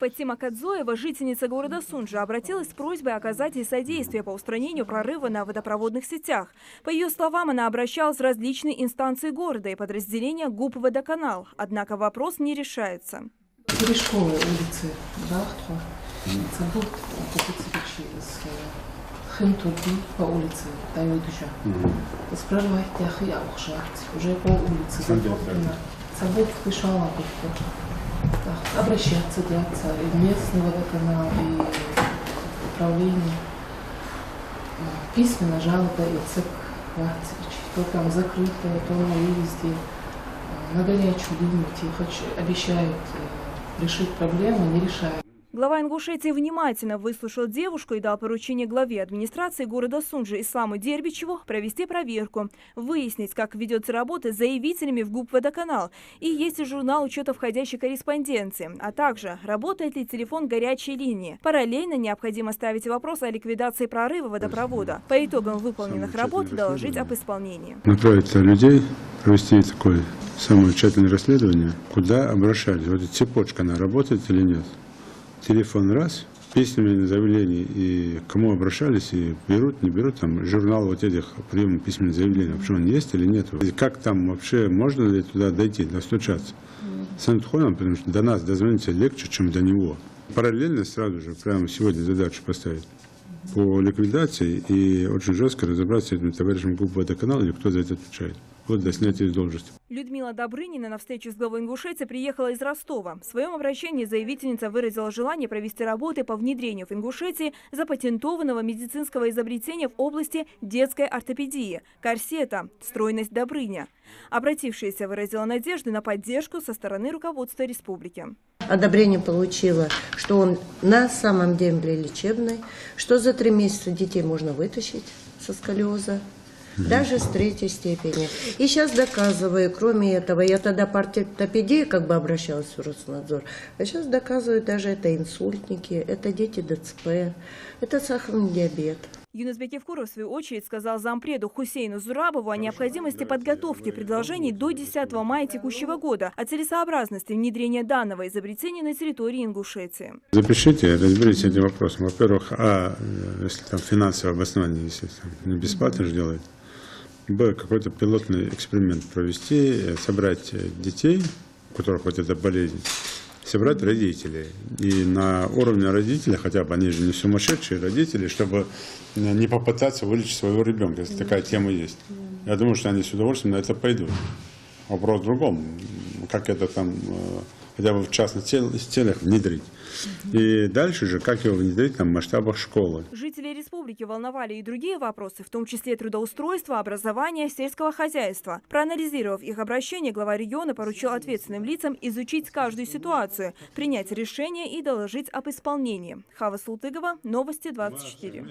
Фатима Кадзоева, жительница города Сунжа, обратилась с просьбой оказать ей содействие по устранению прорыва на водопроводных сетях. По ее словам, она обращалась в различные инстанции города и подразделения ГУП «Водоканал». Однако вопрос не решается. Три школы улицы Дахтва, Цабут, Хэмтуди по улице Тайодыжа. Спрашивайте, я уже по улице затоплено. Цабут пришла обращаться для и местный водоканал, и управление. Письменно жалоба и ЦЕК Варцевич. То там закрыто, то на выезде. На горячую линию обещают решить проблему, не решают. Глава Ингушетии внимательно выслушал девушку и дал поручение главе администрации города Сунжи Исламу Дербичеву провести проверку, выяснить, как ведется работа с заявителями в ГУП «Водоканал» и есть ли журнал учета входящей корреспонденции, а также работает ли телефон горячей линии. Параллельно необходимо ставить вопрос о ликвидации прорыва водопровода. По итогам выполненных работ доложить об исполнении. Направить людей, провести такое самое тщательное расследование, куда обращались. Вот эта цепочка, она работает или нет? Телефон раз, письменные заявления, и к кому обращались, и берут, не берут, там журнал вот этих приемов письменных заявлений, вообще он есть или нет. И как там вообще, можно ли туда дойти, достучаться? Санкт-Хоном, потому что до нас дозвониться легче, чем до него. Параллельно сразу же, прямо сегодня задачу поставить по ликвидации и очень жестко разобраться с этим товарищем ГУП «Водоканал» или кто за это отвечает. Вот до снятия с должности. Людмила Добрынина на встречу с главой Ингушетии приехала из Ростова. В своем обращении заявительница выразила желание провести работы по внедрению в Ингушетии запатентованного медицинского изобретения в области детской ортопедии – корсета, стройность Добрыня. Обратившаяся выразила надежду на поддержку со стороны руководства республики. Одобрение получила, что он на самом деле лечебный, что за 3 месяца детей можно вытащить со сколиоза. Даже с 3-й степени. И сейчас доказываю, кроме этого, я тогда по ортопедии обращалась в Роснадзор, а сейчас доказываю, даже это инсультники, это дети ДЦП, это сахарный диабет. Юнус Бекевкуров, в свою очередь, сказал зампреду Хусейну Зурабову о необходимости подготовки предложений до 10 мая текущего года, о целесообразности внедрения данного изобретения на территории Ингушетии. Запишите, разберитесь с этим вопросом. Во-первых, если там финансовое обоснование, если не бесплатно же делают, какой-то пилотный эксперимент провести, собрать детей, у которых вот эта болезнь, собрать родителей. И на уровне родителей, хотя бы они же не сумасшедшие родители, чтобы не попытаться вылечить своего ребенка, если такая тема есть. Я думаю, что они с удовольствием на это пойдут. Вопрос в другом, как это там хотя бы в частных целях внедрить. И дальше же, как его внедрить там, в масштабах школы. Жители республики волновали и другие вопросы, в том числе трудоустройства, образования, сельского хозяйства. Проанализировав их обращение, глава региона поручил ответственным лицам изучить каждую ситуацию, принять решение и доложить об исполнении. Хава Султыгова, Новости 24.